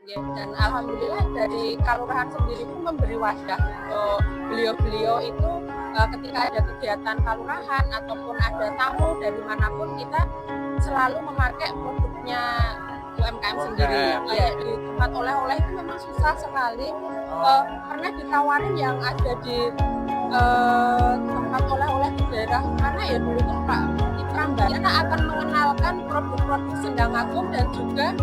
Ya, dan alhamdulillah dari Kalurahan sendiri pun memberi wadah untuk beliau-beliau itu ketika ada kegiatan Kalurahan ataupun ada tamu dari manapun kita selalu memakai produknya UMKM sendiri. Ya, di tempat oleh-oleh itu memang susah sekali. Pernah ditawarin yang ada di tempat oleh-oleh di daerah mana ya dulu tuh Pak di Prambanan, kita akan mengenalkan produk-produk Sendang Agung dan juga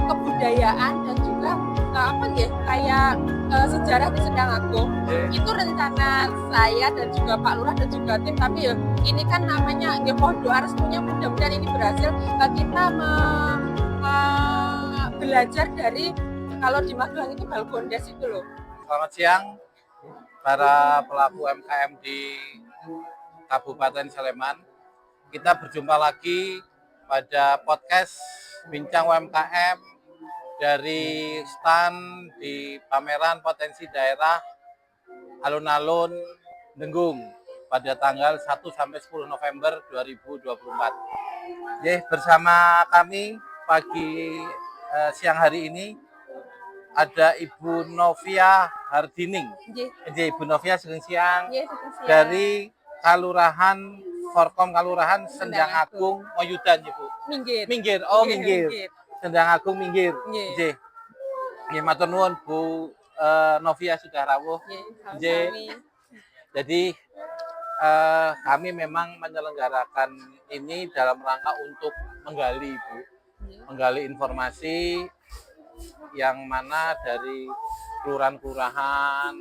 kebudayaan dan juga apa ya kayak sejarah di Sendang Agung. Itu rencana saya dan juga Pak Lurah dan juga tim, tapi ya ini kan namanya ya mohon doa restunya mudah-mudahan ini berhasil. Kita belajar dari kalau di Magelang itu Balgondes itu loh. Selamat siang para pelaku UMKM di Kabupaten Sleman. Kita berjumpa lagi pada podcast Bincang UMKM dari stand di pameran potensi daerah Alun-Alun Nenggung pada tanggal 1 sampai 10 November 2024. Bersama kami pagi siang hari ini ada Ibu Novia Hardining. Ibu Novia siang dari Kalurahan Forkom Kalurahan Sendang Agung Moyudan, Ibu. Minggir. Sendang Agung Minggir. Nggih, matur nuwun Bu Novia sudah rawuh. Jadi kami memang menyelenggarakan ini dalam rangka untuk menggali, Bu. Menggali informasi yang mana dari kelurahan-kelurahan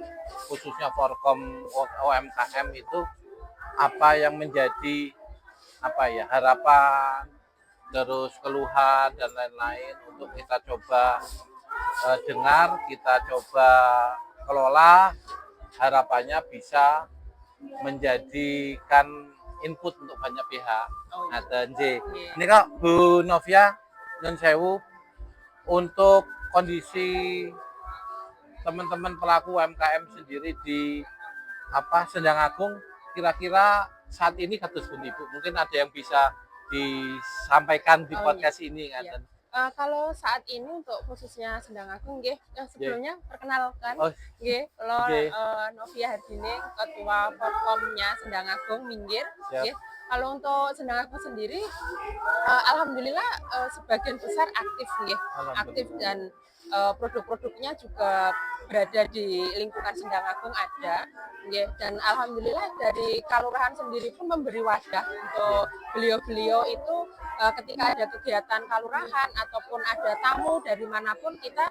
khususnya Forkom UMKM itu apa yang menjadi harapan, terus keluhan dan lain-lain untuk kita coba dengar, kita coba kelola, harapannya bisa menjadikan input untuk banyak pihak. Nah, ini kok Bu Novia nyun sewu, untuk kondisi teman-teman pelaku UMKM sendiri di Sendang Agung, kira-kira saat ini kados pundi Bu? Mungkin ada yang bisa disampaikan di podcast ini kan? Iya. Kalau saat ini untuk khususnya Sendang Agung, sebelumnya perkenalkan, Novia Hardining, Ketua Forkomnya Sendang Agung Minggir. Kalau untuk Sendang Agung sendiri, alhamdulillah sebagian besar aktif dan produk-produknya juga berada di lingkungan Sendang Agung ada. Dan alhamdulillah dari Kalurahan sendiri pun memberi wadah untuk beliau-beliau itu ketika ada kegiatan Kalurahan ataupun ada tamu dari manapun kita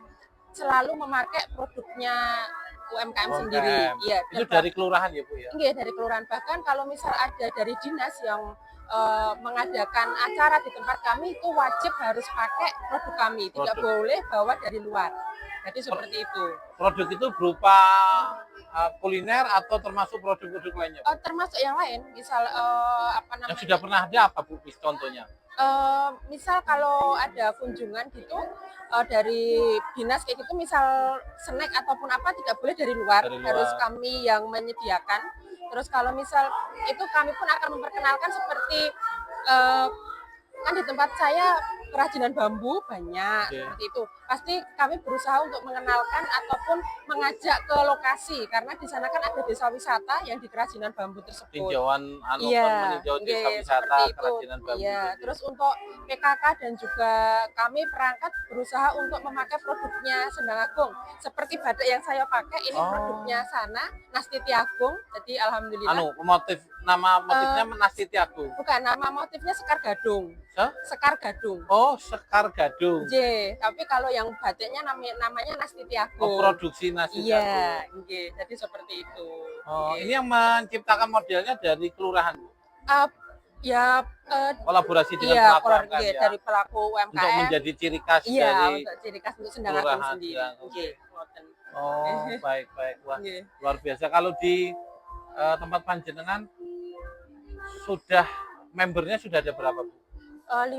selalu memakai produknya UMKM sendiri. Ya, itu dari kelurahan ya Bu ya? Iya, dari kelurahan. Bahkan kalau misal ada dari dinas yang mengadakan acara di tempat kami itu wajib harus pakai produk kami, tidak boleh bawa dari luar. Jadi seperti itu. Produk itu berupa kuliner atau termasuk produk-produk lainnya? Termasuk yang lain, misal yang sudah pernah ada apa Bu contohnya? Misal kalau ada kunjungan gitu dari dinas kayak gitu, misal snack ataupun apa tidak boleh dari luar, harus kami yang menyediakan. Terus kalau misal itu kami pun akan memperkenalkan seperti kan di tempat saya kerajinan bambu banyak seperti itu. Pasti kami berusaha untuk mengenalkan ataupun mengajak ke lokasi karena di sana kan ada desa wisata yang di kerajinan bambu tersebut. Tinjauan meninjau desa wisata kerajinan bambu. Iya, terus untuk PKK dan juga kami perangkat berusaha untuk memakai produknya Sendang Agung. Seperti batik yang saya pakai ini produknya sana Nastiti Agung. Jadi alhamdulillah. Nama motifnya Nastiti Agung. Bukan, nama motifnya Sekar Gadung. Sekar Gadung. Oh, Sekar Gadung. Tapi kalau yang batiknya namanya Nastiti Agung. Produksi Nastiti Agung. Iya, jadi seperti itu. Ini yang menciptakan modelnya dari kelurahan. Kolaborasi dengan pelaku UMKM ya. Dari pelaku UMKM. Untuk menjadi ciri khas dari untuk ciri khas untuk Sendang Agung sendiri. Baik. Wah, luar biasa. Kalau di tempat panjenengan sudah membernya sudah ada berapa Bu? 50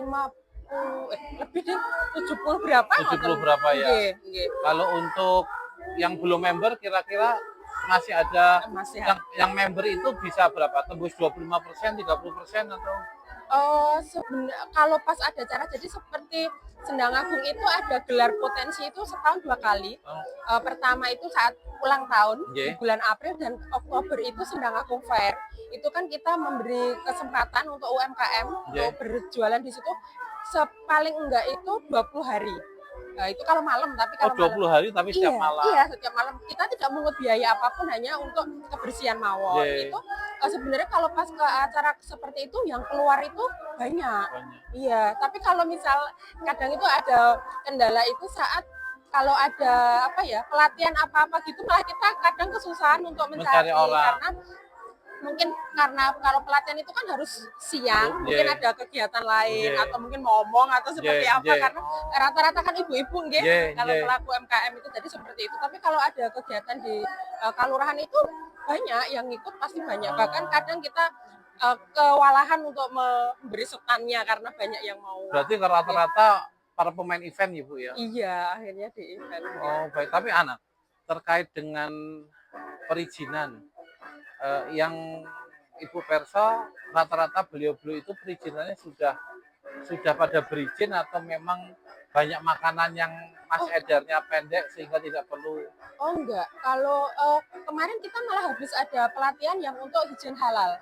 lebih deh 70 berapa? 70 berapa ya? Kalau untuk yang belum member kira-kira masih ada yang member itu bisa berapa? Tembus 25%, 30% atau? Kalau pas ada acara, jadi seperti Sendang Agung itu ada gelar potensi itu setahun 2 kali. Pertama itu saat ulang tahun di bulan April, dan Oktober itu Sendang Agung Fair. Itu kan kita memberi kesempatan untuk UMKM untuk berjualan di situ paling enggak itu 20 hari. Nah, itu kalau malam, tapi kalau 20 hari tapi setiap malam. Iya, setiap malam. Kita tidak mengut biaya apapun, hanya untuk kebersihan mawon. Itu sebenarnya kalau pas ke acara seperti itu yang keluar itu banyak. Iya, tapi kalau misal kadang itu ada kendala itu saat kalau ada pelatihan apa-apa gitu, malah kita kadang kesusahan untuk mencari orang. Karena mungkin karena kalau pelatihan itu kan harus siang, mungkin ada kegiatan lain atau mungkin ngomong atau seperti apa, karena rata-rata kan ibu-ibu kalau pelaku UMKM itu jadi seperti itu. Tapi kalau ada kegiatan di kelurahan itu banyak yang ikut, pasti banyak. Bahkan kadang kita kewalahan untuk memberi setannya karena banyak yang mau. Berarti rata-rata para pemain event ya Bu ya? Iya, akhirnya di event. Oh baik, tapi Ana, terkait dengan perizinan yang Ibu Perso, rata-rata beliau-beliau itu perizinannya sudah pada berizin atau memang banyak makanan yang masih edarnya pendek sehingga tidak perlu? Oh enggak, kalau kemarin kita malah habis ada pelatihan yang untuk izin halal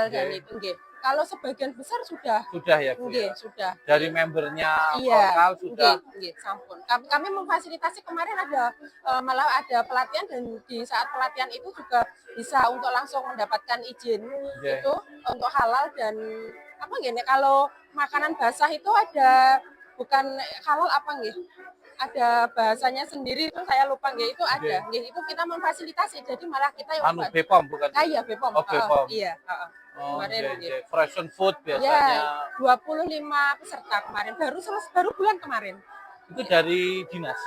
dan itu Kalau sebagian besar sudah ya Bu? Sudah. Dari membernya lokal sudah? Sampun. Kami memfasilitasi kemarin ada malah ada pelatihan, dan di saat pelatihan itu juga bisa untuk langsung mendapatkan izin itu untuk halal dan kalau makanan basah itu ada bukan halal ada bahasanya sendiri itu saya lupa itu ada. Itu kita memfasilitasi, jadi malah kita yang BPOM bukan? Iya, BPOM. BPOM. Iya, Kemarin frozen food biasanya. 25 peserta kemarin, baru bulan kemarin. Itu dari dinas?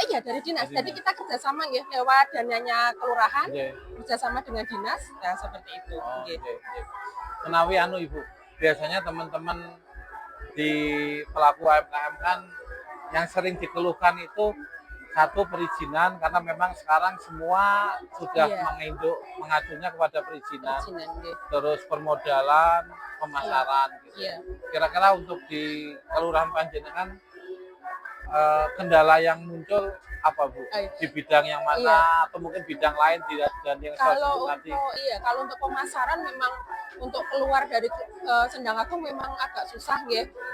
Iya, dari dinas. Jadi kita kerjasama lewat dananya kelurahan, kerjasama dengan dinas, ya seperti itu. Menawi Ibu, biasanya teman-teman di pelaku UMKM kan yang sering dikeluhkan itu satu perizinan, karena memang sekarang semua sudah mengacunya kepada perizinan. Terus permodalan, pemasaran gitu. Kira-kira untuk di Kelurahan Panjenengan kendala yang muncul apa Bu? Di bidang yang mana atau mungkin bidang lain dan yang kalau untuk pemasaran memang untuk keluar dari Sendang Agung memang agak susah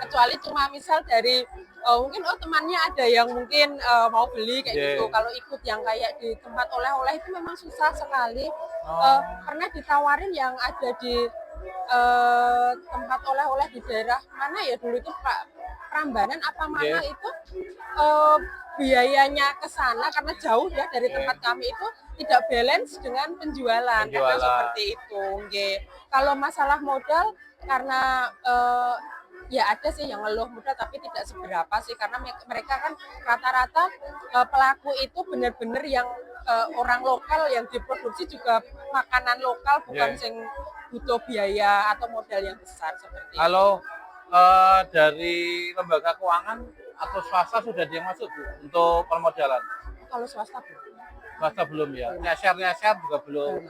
kecuali cuma misal dari mungkin temannya ada yang mungkin mau beli kayak gitu. Kalau ikut yang kayak di tempat oleh-oleh itu memang susah sekali. Pernah ditawarin yang ada di tempat oleh-oleh di daerah mana ya dulu itu Prambanan apa mana itu biayanya ke sana karena jauh ya dari tempat kami itu tidak balance dengan penjualan. Karena seperti itu. Kalau masalah modal karena ada sih yang ngeluh modal tapi tidak seberapa sih, karena mereka kan rata-rata pelaku itu benar-benar yang orang lokal yang diproduksi juga makanan lokal, bukan sing butuh biaya atau modal yang besar seperti itu. Dari lembaga keuangan atau swasta sudah ada yang masuk Bu untuk permodalan? Kalau swasta belum. Swasta belum ya? Nyeser juga belum?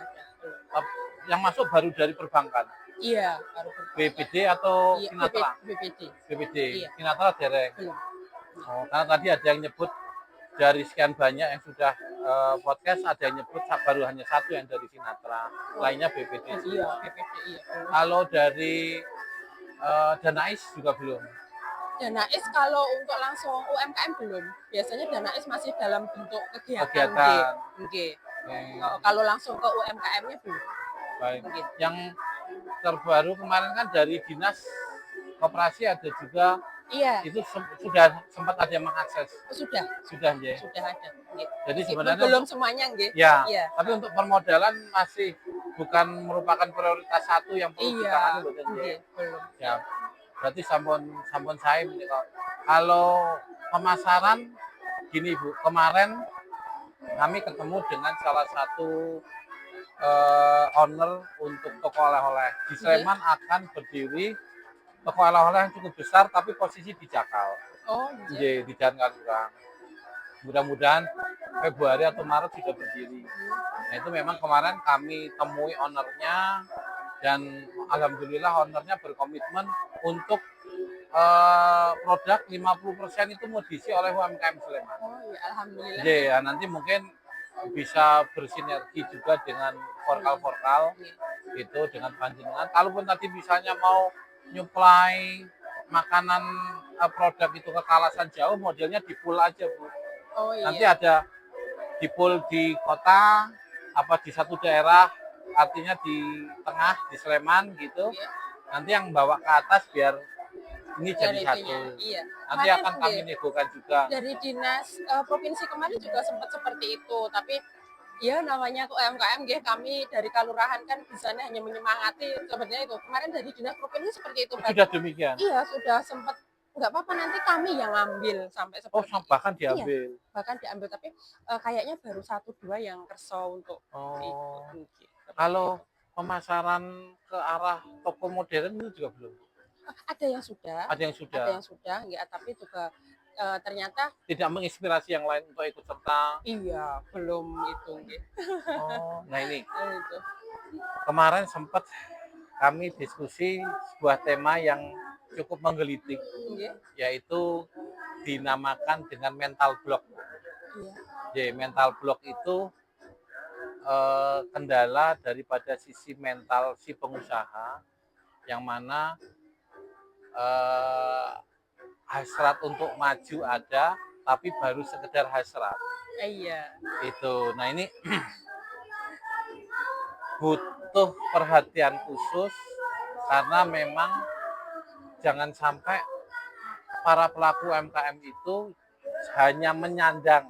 Yang masuk baru dari perbankan? Iya, baru perbankan. BPD atau Sinatra? BPD. Iya. Sinatra dereng? Belum. Karena tadi ada yang nyebut dari sekian banyak yang sudah podcast, ada yang nyebut baru hanya satu yang dari Sinatra, lainnya BPD semua. Iya, BPD iya. Kalau dari Danais juga belum? Danais kalau untuk langsung UMKM belum. Biasanya Danais masih dalam bentuk kegiatan. Kalau langsung ke UMKM-nya belum. Baik. Yang terbaru kemarin kan dari Dinas Koperasi ada juga. Iya. Itu sudah sempat ada yang mengakses? Sudah ada. Jadi sebenarnya belum semuanya Ya. Tapi untuk permodalan masih bukan merupakan prioritas satu yang perlu ditangani belum. Ya. Berarti sampun saya kalau pemasaran gini Bu, kemarin kami ketemu dengan salah satu owner untuk toko oleh-oleh di Sleman akan berdiri toko oleh-oleh yang cukup besar tapi posisi di Jakal. Di Jalan Kalurang. Mudah-mudahan Februari atau Maret sudah berdiri. Nah itu memang kemarin kami temui ownernya, Dan alhamdulillah ownernya berkomitmen untuk produk 50% itu mau diisi oleh UMKM Sleman. Oh ya, alhamdulillah. Ya, nanti mungkin bisa bersinergi juga dengan portal-portal itu dengan panjenengan. Kalaupun tadi misalnya mau nyuplai makanan produk itu ke Kalasan jauh, modelnya di pool aja, Bu. Oh iya. Nanti ada di pool di kota, apa di satu daerah, artinya di tengah, di Sleman gitu. Iya. Nanti yang bawa ke atas biar ini jadi Dari satu. Iya. Nanti Kemarin akan kami negokan juga. dari dinas provinsi kemarin juga sempat seperti itu, tapi ya namanya UMKM kami dari kelurahan kan bisanya hanya menyemangati sebenarnya itu. Kemarin dari dinas provinsi seperti itu. Sudah demikian. Iya, sudah sempat nggak apa-apa nanti kami yang ambil sampai seperti itu. Bahkan diambil. Iya, bahkan diambil, tapi kayaknya baru 1-2 yang kerso untuk itu. Kalau pemasaran ke arah toko modern itu juga belum? Ada yang sudah. Ada yang sudah. Ada yang sudah, ya, tapi juga ternyata tidak menginspirasi yang lain untuk ikut serta. Iya, belum itu. Nah ini. Kemarin sempat kami diskusi sebuah tema yang cukup menggelitik, yaitu dinamakan dengan mental block. Jadi mental block itu kendala daripada sisi mental si pengusaha, yang mana hasrat untuk maju ada, tapi baru sekedar hasrat. Iya. Itu. Nah ini butuh perhatian khusus karena memang jangan sampai para pelaku UMKM itu hanya menyandang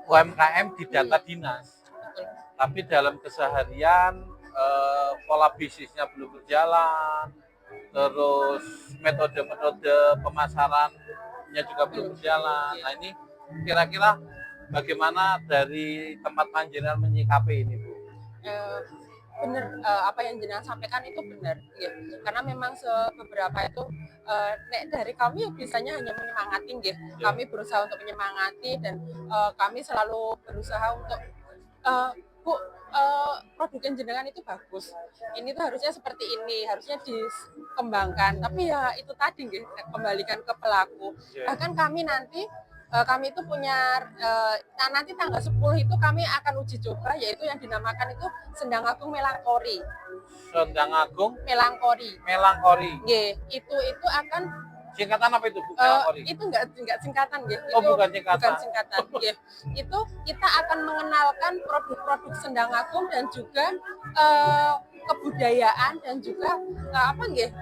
UMKM di data dinas, tapi dalam keseharian pola bisnisnya belum berjalan, terus metode-metode pemasarannya juga belum berjalan. Nah ini kira-kira bagaimana dari tempat panjenengan menyikapi ini, Bu? Benar, apa yang jenengan sampaikan itu benar, ya. Karena memang beberapa itu dari kami biasanya hanya menyemangati, ya. Kami berusaha untuk menyemangati dan kami selalu berusaha untuk Bu, produk yang jenengan itu bagus. Ini tuh harusnya seperti ini, harusnya dikembangkan. Tapi ya itu tadi, kembalikan ke pelaku. Bahkan kami nanti kami itu punya nanti tanggal 10 itu kami akan uji coba, yaitu yang dinamakan itu Sendang Agung Melangkori. Sendang Agung Melangkori. Itu akan singkatan apa itu, Bu? Melangkori? Itu enggak singkatan, itu bukan singkatan. Itu kita akan mengenalkan produk-produk Sendang Agung dan juga kebudayaan dan juga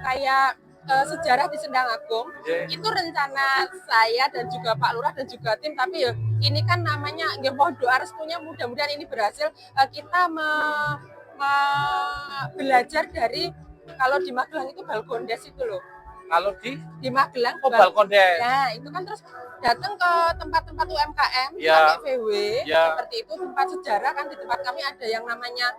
kayak sejarah di Sendang Agung. Itu rencana saya dan juga Pak Lurah dan juga tim, tapi ya ini kan namanya mohon doa restunya, mudah-mudahan ini berhasil. Kita belajar dari, kalau di Magelang itu Balkondes itu loh. Kalau di Magelang Balkondes. Ya, itu kan terus datang ke tempat-tempat UMKM, ya. VW, ya. Seperti itu, tempat sejarah kan. Di tempat kami ada yang namanya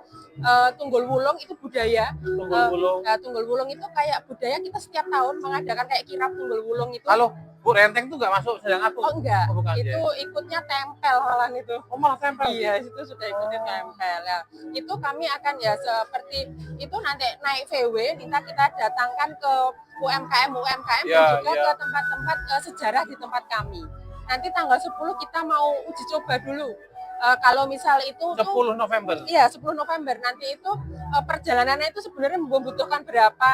Tunggul Wulung, itu budaya. Tunggul Wulung itu kayak budaya, kita setiap tahun mengadakan kayak kirap Tunggul Wulung itu. Kalau Bu Renteng itu nggak masuk Sendang Agung? Oh enggak, itu ikutnya tempel malah itu. Oh malah tempel? Iya, itu sudah ikutnya tempel ya. Itu kami akan ya seperti itu, nanti naik VW, kita datangkan ke UMKM dan juga ke tempat-tempat sejarah di tempat kami. Nanti tanggal 10 kita mau uji coba dulu. Kalau misal itu 10 November. Iya, 10 November. Nanti itu perjalanannya itu sebenarnya membutuhkan berapa?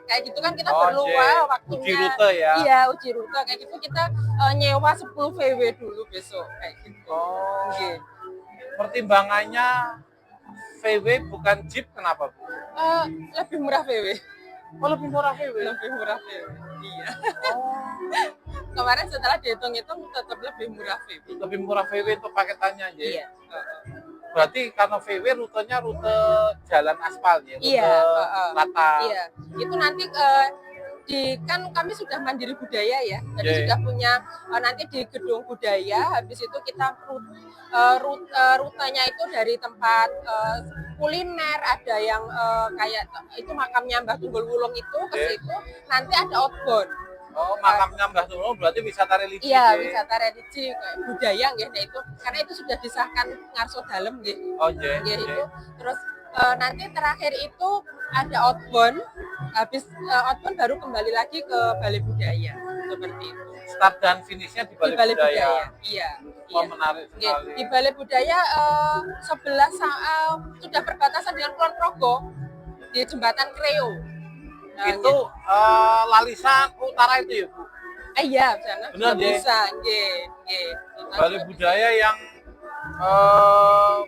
Kayak gitu kan, kita perlu waktunya. Uji rute ya. Iya, uji rute kayak gitu, kita nyewa 10 VW dulu besok kayak gitu. Pertimbangannya VW bukan Jeep, kenapa, Bu? Lebih murah VW. Oh, lebih murah VW. Lebih murah VW. Iya. Kemarin setelah dihitung-hitung tetap lebih murah VW. Lebih murah VW untuk paketannya aja. Iya. Berarti karena VW rutenya rute jalan aspal ya, rute rata. Iya. Itu nanti kan kami sudah Mandiri Budaya ya. Jadi sudah punya nanti di gedung budaya, habis itu kita rutenya itu dari tempat kuliner, ada yang kayak itu makamnya Mbah Tunggul Wulung itu ke situ, nanti ada outbound. Oh, makamnya Mbah Tunggul Wulung berarti wisata religi. Iya, wisata religi budaya nggih, itu karena itu sudah disahkan ngarso dalem nggih. Oh, nggih. Itu terus nanti terakhir itu ada outbound, habis outbound baru kembali lagi ke Balai Budaya seperti itu. Start dan finishnya di Balai Budaya. Iya. Oh, menarik sekali. Di Balai Budaya sebelah sudah berbatasan dengan Kulon Progo di Jembatan Kreo. Nah, itu Lalisan Utara itu ya, Bu? Iya, sana benar bisa. Balai Budaya yang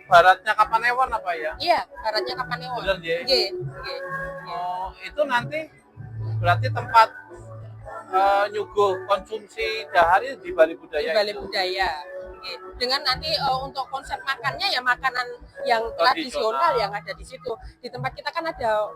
baratnya Kapanewon apa ya? Iya, baratnya Kapanewon. Benar, Nggih. Oh, itu nanti berarti tempat nyuguh konsumsi dahar di Balai Budaya. Di Balai Budaya. Dengan nanti untuk konsep makannya ya makanan yang tradisional yang ada di situ. Di tempat kita kan ada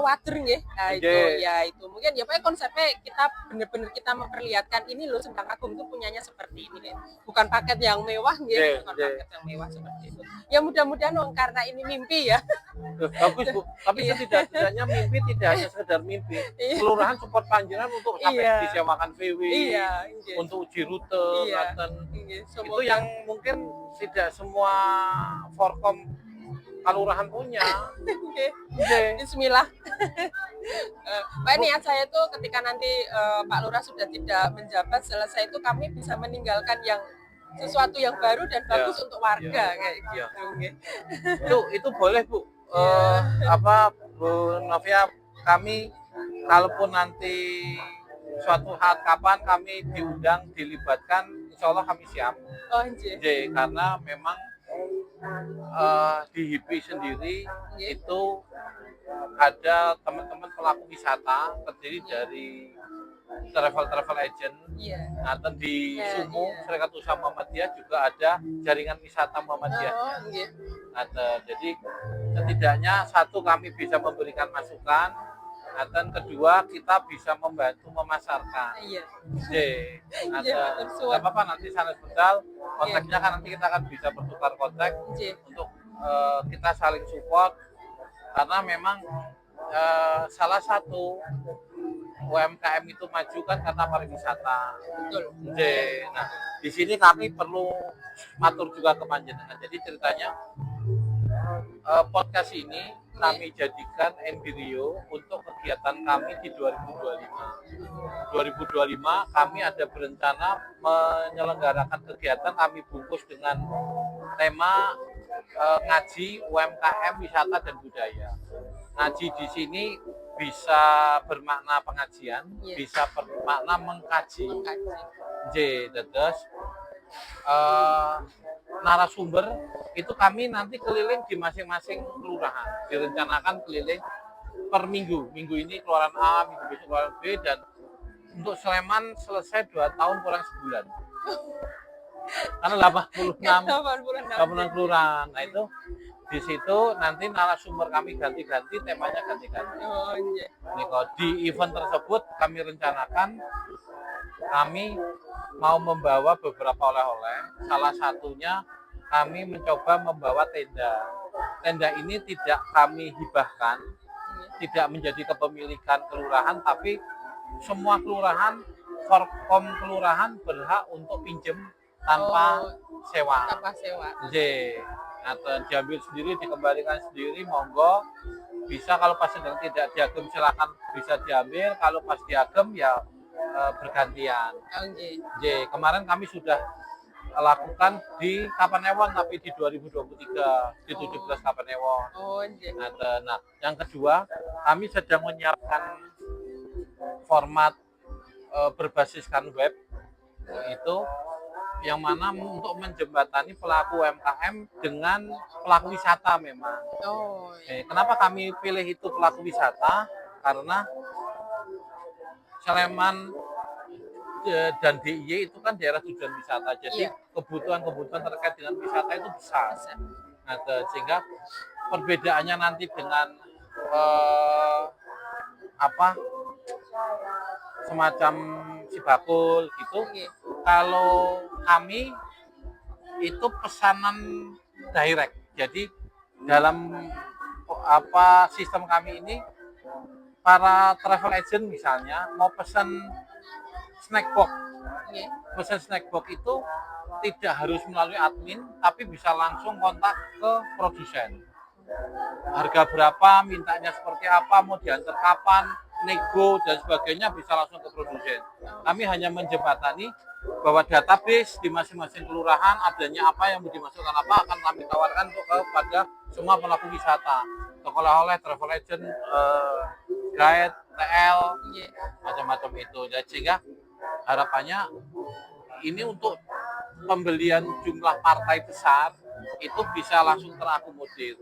water nggih. Nah, itu mungkin ya pokoknya konsepnya kita benar-benar kita memperlihatkan ini loh Sendang Agung itu punyanya seperti ini. Bukan paket yang mewah nggih, bukan paket yang mewah seperti itu. Ya mudah-mudahan karena ini mimpi ya. Bagus, Bu. Tapi setidaknya mimpi tidak hanya sekedar mimpi. Kelurahan support Panjenengan untuk sampai disewakan VW, untuk uji rute, itu yang mungkin tidak semua Forkom Kelurahan punya. Bismillah. Pak, niat saya itu ketika nanti Pak Lurah sudah tidak menjabat, selesai itu kami bisa meninggalkan yang sesuatu yang baru dan bagus untuk warga kayak gitu. Itu boleh, Bu. Bu Novia, kami kalaupun nanti suatu saat kapan kami diundang, dilibatkan, insya Allah kami siap. Karena memang di HIPI sendiri itu ada teman-teman pelaku wisata terdiri dari travel agent. Atau di Sumu, Serikat Usaha Muhammadiyah juga ada jaringan wisata Muhammadiyah. Jadi setidaknya satu kami bisa memberikan masukan, dan kedua kita bisa membantu memasarkan. Tidak apa-apa nanti sanes bedal kontaknya kan nanti kita akan bisa bertukar kontak untuk kita saling support karena memang salah satu UMKM itu maju kan karena pariwisata. Nah, di sini kami perlu matur juga ke Panjenengan. Jadi ceritanya podcast ini kami jadikan embryo untuk kegiatan kami di 2025. 2025 kami ada berencana menyelenggarakan kegiatan kami bungkus dengan tema ngaji UMKM wisata dan budaya. Ngaji di sini bisa bermakna pengajian, bisa bermakna mengkaji. Terus narasumber itu kami nanti keliling di masing-masing kelurahan, direncanakan keliling per minggu. Minggu ini kelurahan A, minggu besok kelurahan B, dan untuk Sleman selesai 2 tahun kurang sebulan. Karena 86 kelurahan. Nah itu di situ nanti narasumber kami ganti-ganti, temanya ganti-ganti. Di event tersebut kami rencanakan kami mau membawa beberapa oleh-oleh. Salah satunya kami mencoba membawa tenda. Tenda ini tidak kami hibahkan, tidak menjadi kepemilikan kelurahan, tapi semua kelurahan, Forkom kelurahan berhak untuk pinjem tanpa sewa. Atau diambil sendiri, dikembalikan sendiri, monggo. Bisa kalau pas sedang tidak diagem silakan bisa diambil, kalau pas diagem ya bergantian. Kemarin kami sudah lakukan di Kapanewon tapi di 2023 di 17 Kapanewon. Nah, yang kedua kami sedang menyiapkan format berbasiskan web itu yang mana untuk menjembatani pelaku UMKM dengan pelaku wisata memang. Kenapa kami pilih itu pelaku wisata? Karena Sleman dan DIY itu kan daerah tujuan wisata, jadi kebutuhan-kebutuhan terkait dengan wisata itu besar. Nah, sehingga perbedaannya nanti dengan semacam Sibakul gitu. Kalau kami itu pesanan direct, jadi dalam sistem kami ini para travel agent misalnya mau pesan snack box. Pesan snack box itu tidak harus melalui admin, tapi bisa langsung kontak ke produsen. harga berapa, mintanya seperti apa, mau diantar kapan, nego dan sebagainya bisa langsung ke produsen. Kami hanya menjembatani bahwa database di masing-masing kelurahan adanya apa yang mau dimasukkan apa akan kami tawarkan untuk kepada semua pelaku wisata, toko oleh-oleh, travel agent, guide, TL, macam-macam itu. Jadi sehingga harapannya ini untuk pembelian jumlah partai besar itu bisa langsung terakomodir.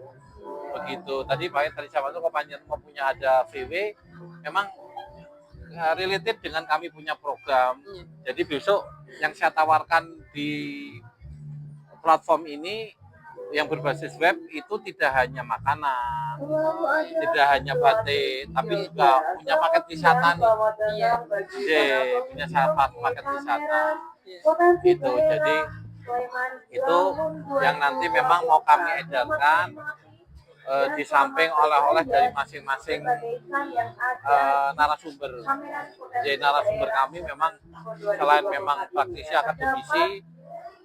Begitu. Tadi Pak tadi sama itu Panjen mau punya ada VW, memang related dengan kami punya program. Jadi besok yang saya tawarkan di platform ini yang berbasis web itu tidak hanya makanan, tidak hanya batik, tapi juga punya paket wisata nih. Punya paket wisata. Itu jadi itu yang nanti memang mau kami edarkan di samping oleh-oleh dari masing-masing narasumber. Jadi narasumber kami memang selain memang praktisi akademisi,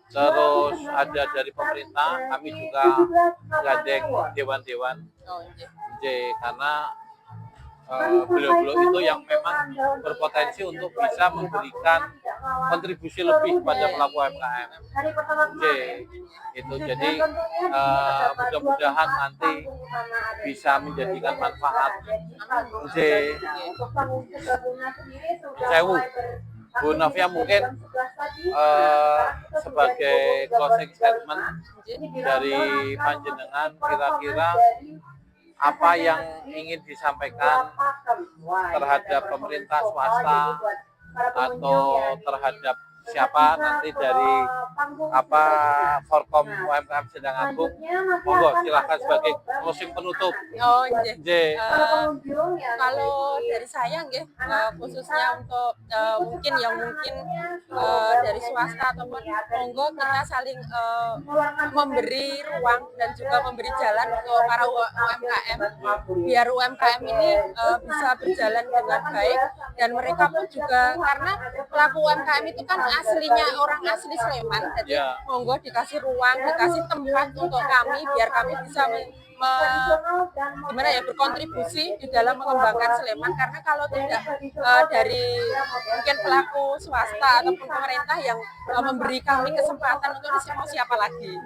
terus ada dari pemerintah, kami juga gandeng dewan-dewan. Karena beliau-beliau itu yang memang berpotensi untuk bisa memberikan kontribusi lebih kepada pelaku UMKM. Itu jadi mudah-mudahan nanti bisa menjadikan manfaat. Sewu Bu Novia mungkin sebagai closing statement dari panjenengan kira-kira apa yang ingin disampaikan terhadap pemerintah swasta atau terhadap siapa nanti dari Forkom UMKM Sendang Agung, monggo silahkan sebagai closing penutup. Kalau dari saya khususnya untuk mungkin dari swasta ataupun monggo kita saling memberi ruang dan juga memberi jalan untuk para UMKM biar UMKM ini bisa berjalan dengan baik, dan mereka pun juga karena pelaku UMKM itu kan aslinya orang asli Sleman, jadi monggo dikasih ruang, dikasih tempat untuk kami biar kami bisa berkontribusi di dalam mengembangkan Sleman, karena kalau tidak dari mungkin pelaku swasta ataupun pemerintah yang memberi kami kesempatan untuk mau siapa lagi.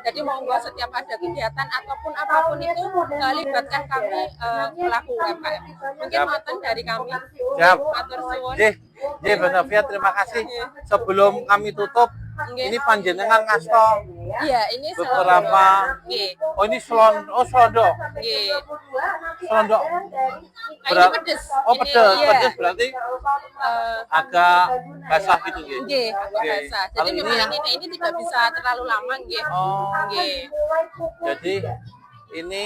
Jadi monggo setiap ada kegiatan ataupun apapun itu libatkan kami pelaku UMKM. Mungkin nonton dari kami. Matur suwun. Bu Novia, terima kasih. Sebelum kami tutup, ini panjenengan ngasto. Iya, ini beberapa. Oh, ini selondok. Selondok. Ini pedes. Pedes berarti agak basah gitu agak basah. Jadi memang ini tidak bisa terlalu lama Jadi ini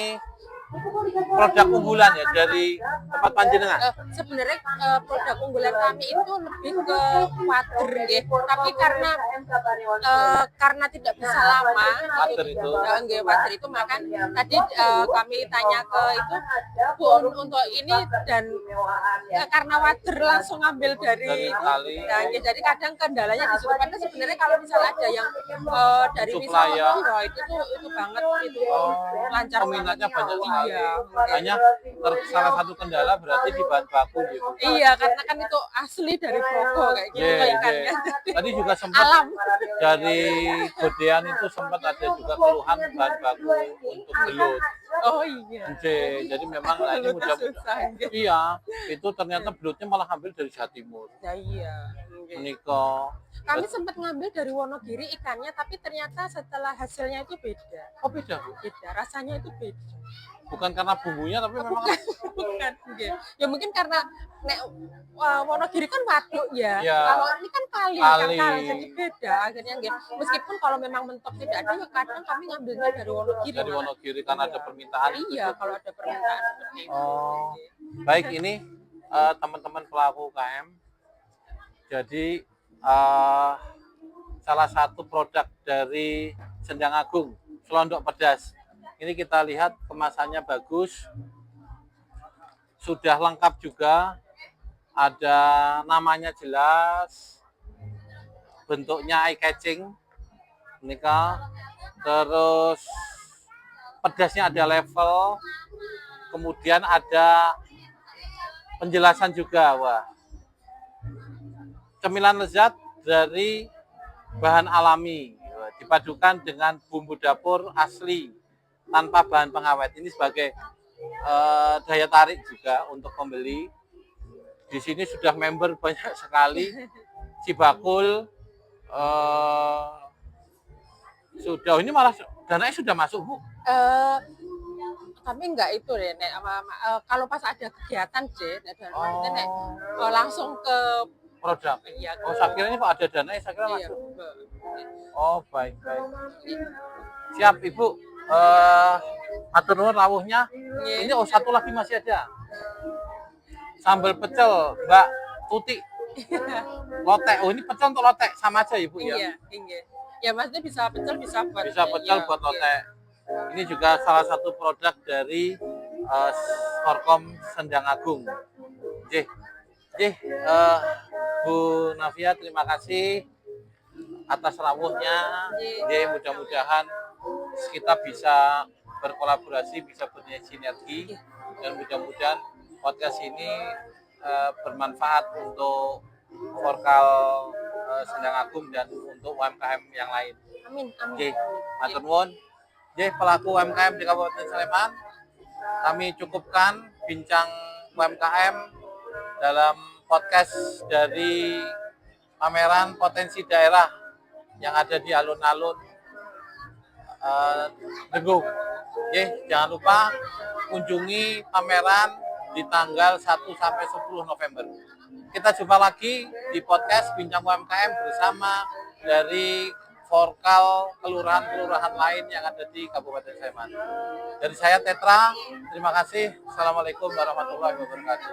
produk unggulan ya dari tempat panjenengan. Sebenarnya produk unggulan kami itu lebih ke water tapi karena tidak bisa lama water itu makan tadi kami tanya ke itu Bu untuk ini, dan karena water langsung ambil dari itu. Jadi kadang kendalanya di situ, karena sebenarnya kalau misalnya ada yang dari misalnya itu banget itu lancar, peminatnya banyak. Hanya salah satu kendala berarti di bahan baku gitu. Iya, karena kan itu asli dari Progo kayak gitu ikannya. Tadi juga sempat dari Godean itu sempat ada juga keluhan bahan baku untuk belut. Oh iya. Jadi memang ini mudah-mudahan. Iya, itu ternyata belutnya malah ambil dari Jawa Timur. Ya iya. Niko. Kami sempat ngambil dari Wonogiri ikannya, tapi ternyata setelah hasilnya itu beda. Oh beda? Beda, rasanya itu beda. Bukan karena bumbunya, tapi memang bukan. Ya mungkin karena Wonogiri kan waduk ya. Kalau ini kan kali. Jadi beda akhirnya. Meskipun kalau memang mentok tidak ada, ya kadang kami ngambilnya dari Wonogiri. Dari Wonogiri karena ada permintaan. Iya, kalau ada permintaan seperti itu. Baik, ini teman-teman pelaku UKM. Jadi salah satu produk dari Sendang Agung, selondok pedas. Ini kita lihat kemasannya bagus, sudah lengkap juga, ada namanya jelas, bentuknya eye catching, terus pedasnya ada level, kemudian ada penjelasan juga. Wah, cemilan lezat dari bahan alami dipadukan dengan bumbu dapur asli tanpa bahan pengawet. Ini sebagai daya tarik juga untuk pembeli. Di sini sudah member banyak sekali. Cibakul sudah, ini malah dananya sudah masuk, Bu. Kami enggak itu deh, Nek. Kalau pas ada kegiatan deh, langsung ke Produk. iya, Oh, saya kira ini Pak ada dananya, saya kira iya, masuk. ke, Oh, baik. Siap, Ibu. Matur nuwun rawuhnya. iya. Ini satu lagi masih ada. Sambal pecel, Mbak Tuti. Lotek. Oh, ini pecel untuk lotek sama aja, Ibu ya. Iya. Ya maksudnya bisa pecel, bisa buat Buat lotek. Ini juga salah satu produk dari Forkom Sendang Agung. Bu Navia, terima kasih atas rawuhnya. Mudah-mudahan kita bisa berkolaborasi, bisa bersinergi, dan mudah-mudahan podcast ini bermanfaat untuk Forkal Sendang Agung dan untuk UMKM yang lain. Amin. Matur nuwun. Pelaku UMKM di Kabupaten Sleman, kami cukupkan bincang UMKM dalam podcast dari pameran potensi daerah yang ada di alun-alun Degung. Jangan lupa kunjungi pameran di tanggal 1 sampai 10 November. Kita jumpa lagi di podcast Bincang UMKM bersama dari Forkal kelurahan-kelurahan lain yang ada di Kabupaten Sleman. Dari saya Tetra, terima kasih. Assalamualaikum warahmatullahi wabarakatuh.